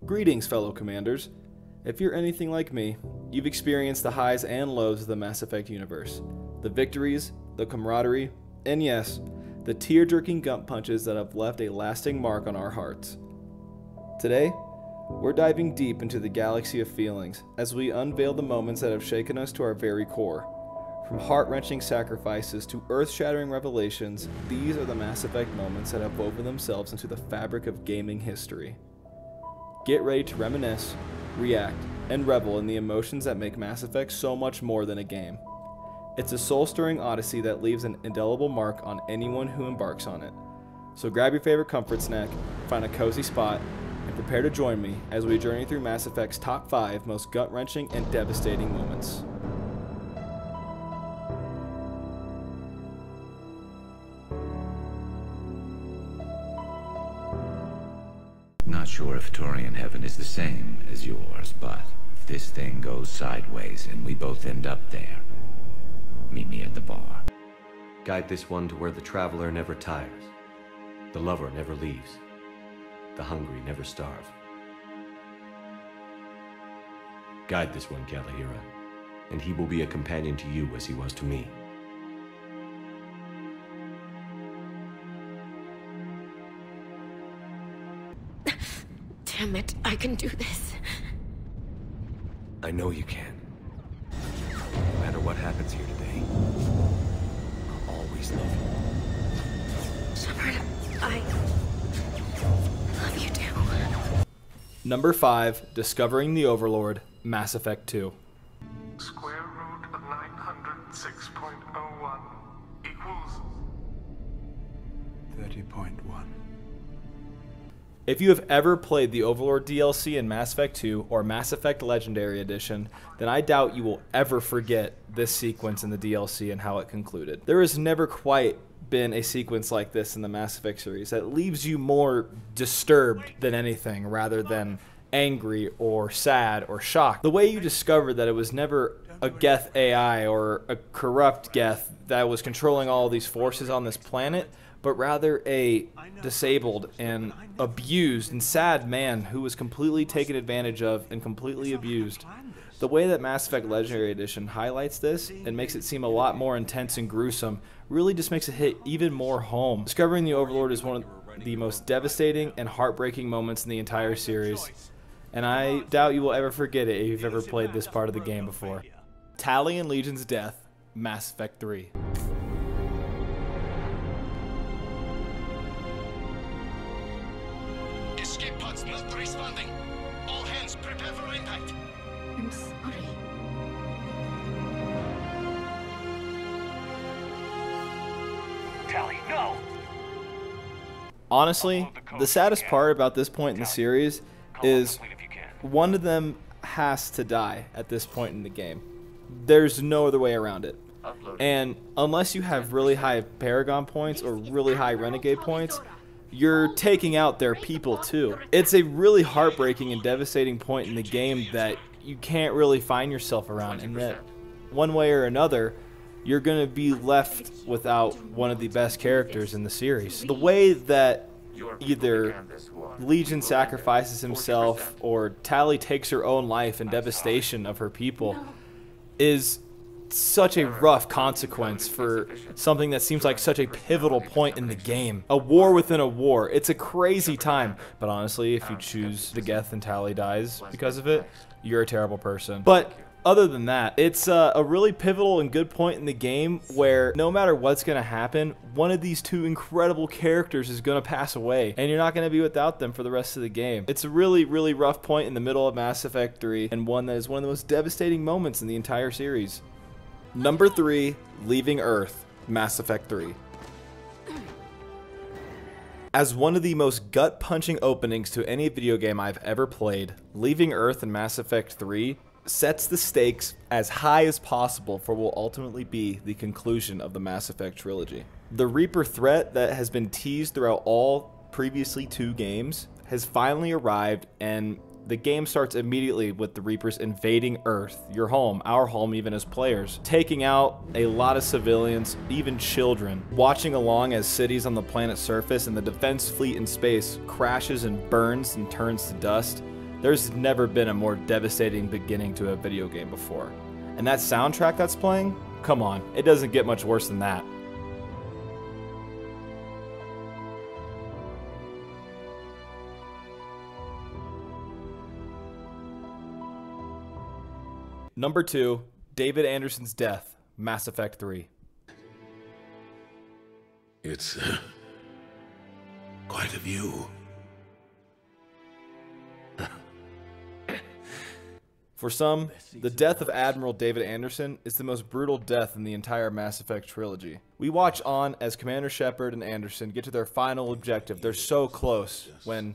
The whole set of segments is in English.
Greetings, fellow commanders. If you're anything like me, you've experienced the highs and lows of the Mass Effect universe. The victories, the camaraderie, and yes, the tear-jerking gut punches that have left a lasting mark on our hearts. Today, we're diving deep into the galaxy of feelings as we unveil the moments that have shaken us to our very core. From heart-wrenching sacrifices to earth-shattering revelations, these are the Mass Effect moments that have woven themselves into the fabric of gaming history. Get ready to reminisce, react, and revel in the emotions that make Mass Effect so much more than a game. It's a soul-stirring odyssey that leaves an indelible mark on anyone who embarks on it. So grab your favorite comfort snack, find a cozy spot, and prepare to join me as we journey through Mass Effect's top 5 most gut-wrenching and devastating moments. Not sure if Turian heaven is the same as yours, but if this thing goes sideways and we both end up there, meet me at the bar. Guide this one to where the traveler never tires, the lover never leaves, the hungry never starve. Guide this one, Kalahira, and he will be a companion to you as he was to me. Damn it, I can do this. I know you can. No matter what happens here today, I'll always love you. Shepard, I love you too. Number 5, Discovering the Overlord, Mass Effect 2. Square root of 906.01 equals 30.1. If you have ever played the Overlord DLC in Mass Effect 2 or Mass Effect Legendary Edition, then I doubt you will ever forget this sequence in the DLC and how it concluded. There has never quite been a sequence like this in the Mass Effect series that leaves you more disturbed than anything rather than angry or sad or shocked. The way you discover that it was never a Geth AI or a corrupt Geth that was controlling all these forces on this planet, but rather a disabled and abused and sad man who was completely taken advantage of and completely abused. The way that Mass Effect Legendary Edition highlights this and makes it seem a lot more intense and gruesome really just makes it hit even more home. Discovering the Overlord is one of the most devastating and heartbreaking moments in the entire series, and I doubt you will ever forget it if you've ever played this part of the game before. Tali and Legion's death, Mass Effect 3. Escape pods not responding. All hands prepare for impact. I'm sorry. Tali, no! Honestly, the saddest part about this point in the series is one of them has to die at this point in the game. There's no other way around it. And unless you have really high Paragon points or really high Renegade points, you're taking out their people too. It's a really heartbreaking and devastating point in the game that you can't really find yourself around, and that one way or another you're going to be left without one of the best characters in the series. The way that either Legion sacrifices himself or Tali takes her own life in devastation of her people is such a rough consequence for something that seems like such a pivotal point in the game. A war within a war. It's a crazy time. But honestly, if you choose the Geth and Tali dies because of it, you're a terrible person. But other than that, it's a really pivotal and good point in the game where no matter what's going to happen, one of these two incredible characters is going to pass away, and you're not going to be without them for the rest of the game. It's a really, really rough point in the middle of Mass Effect 3, and one that is one of the most devastating moments in the entire series. Number 3, Leaving Earth, Mass Effect 3. As one of the most gut-punching openings to any video game I've ever played, Leaving Earth in Mass Effect 3 sets the stakes as high as possible for what will ultimately be the conclusion of the Mass Effect trilogy. The Reaper threat that has been teased throughout all previously 2 games has finally arrived, and the game starts immediately with the Reapers invading Earth, your home, our home even as players, taking out a lot of civilians, even children, watching along as cities on the planet's surface and the defense fleet in space crashes and burns and turns to dust. There's never been a more devastating beginning to a video game before. And that soundtrack that's playing, come on, it doesn't get much worse than that. Number 2, David Anderson's death, Mass Effect 3. It's quite a view. For some, the death of Admiral David Anderson is the most brutal death in the entire Mass Effect trilogy. We watch on as Commander Shepard and Anderson get to their final objective. They're so close when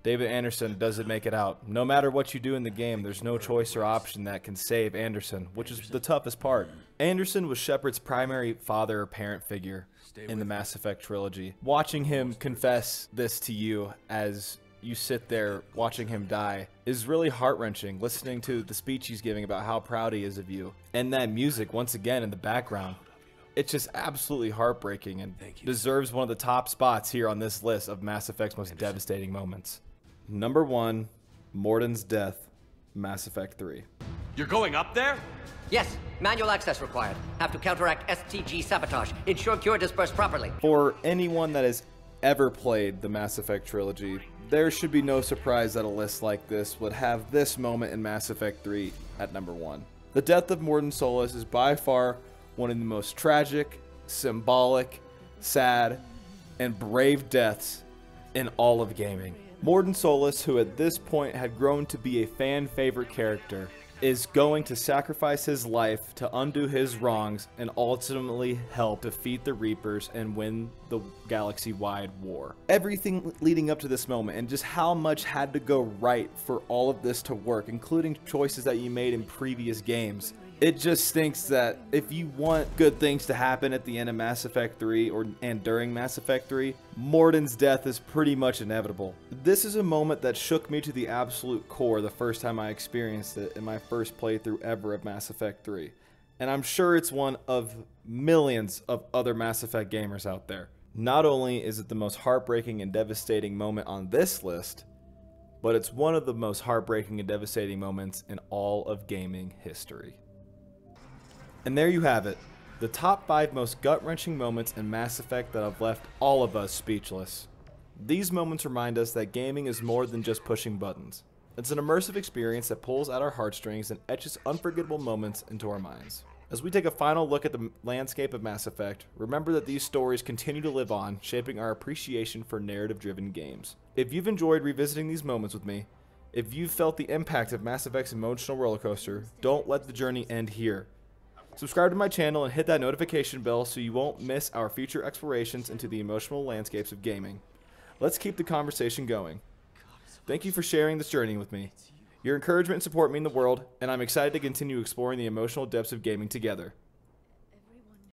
David Anderson doesn't make it out. No matter what you do in the game, there's no choice or option that can save Anderson, which is the toughest part. Anderson was Shepard's primary father or parent figure in the Mass Effect trilogy. Watching him confess this to you as you sit there watching him die is really heart-wrenching, listening to the speech he's giving about how proud he is of you. And that music, once again, in the background, it's just absolutely heartbreaking and deserves one of the top spots here on this list of Mass Effect's most devastating moments. Number 1, Morden's death, Mass Effect 3. You're going up there? Yes, manual access required. Have to counteract STG sabotage. Ensure cure dispersed properly. For anyone that has ever played the Mass Effect trilogy, there should be no surprise that a list like this would have this moment in Mass Effect 3 at number 1. The death of Morden Solis is by far one of the most tragic, symbolic, sad, and brave deaths in all of gaming. Morden Solis, who at this point had grown to be a fan-favorite character, is going to sacrifice his life to undo his wrongs and ultimately help defeat the Reapers and win the galaxy-wide war. Everything leading up to this moment and just how much had to go right for all of this to work, including choices that you made in previous games. It just stinks that if you want good things to happen at the end of Mass Effect 3 and during Mass Effect 3, Morden's death is pretty much inevitable. This is a moment that shook me to the absolute core the first time I experienced it in my first playthrough ever of Mass Effect 3. And I'm sure it's one of millions of other Mass Effect gamers out there. Not only is it the most heartbreaking and devastating moment on this list, but it's one of the most heartbreaking and devastating moments in all of gaming history. And there you have it, the top 5 most gut-wrenching moments in Mass Effect that have left all of us speechless. These moments remind us that gaming is more than just pushing buttons. It's an immersive experience that pulls at our heartstrings and etches unforgettable moments into our minds. As we take a final look at the landscape of Mass Effect, remember that these stories continue to live on, shaping our appreciation for narrative-driven games. If you've enjoyed revisiting these moments with me, if you've felt the impact of Mass Effect's emotional roller coaster, don't let the journey end here. Subscribe to my channel and hit that notification bell so you won't miss our future explorations into the emotional landscapes of gaming. Let's keep the conversation going. Thank you for sharing this journey with me. Your encouragement and support mean the world, and I'm excited to continue exploring the emotional depths of gaming together.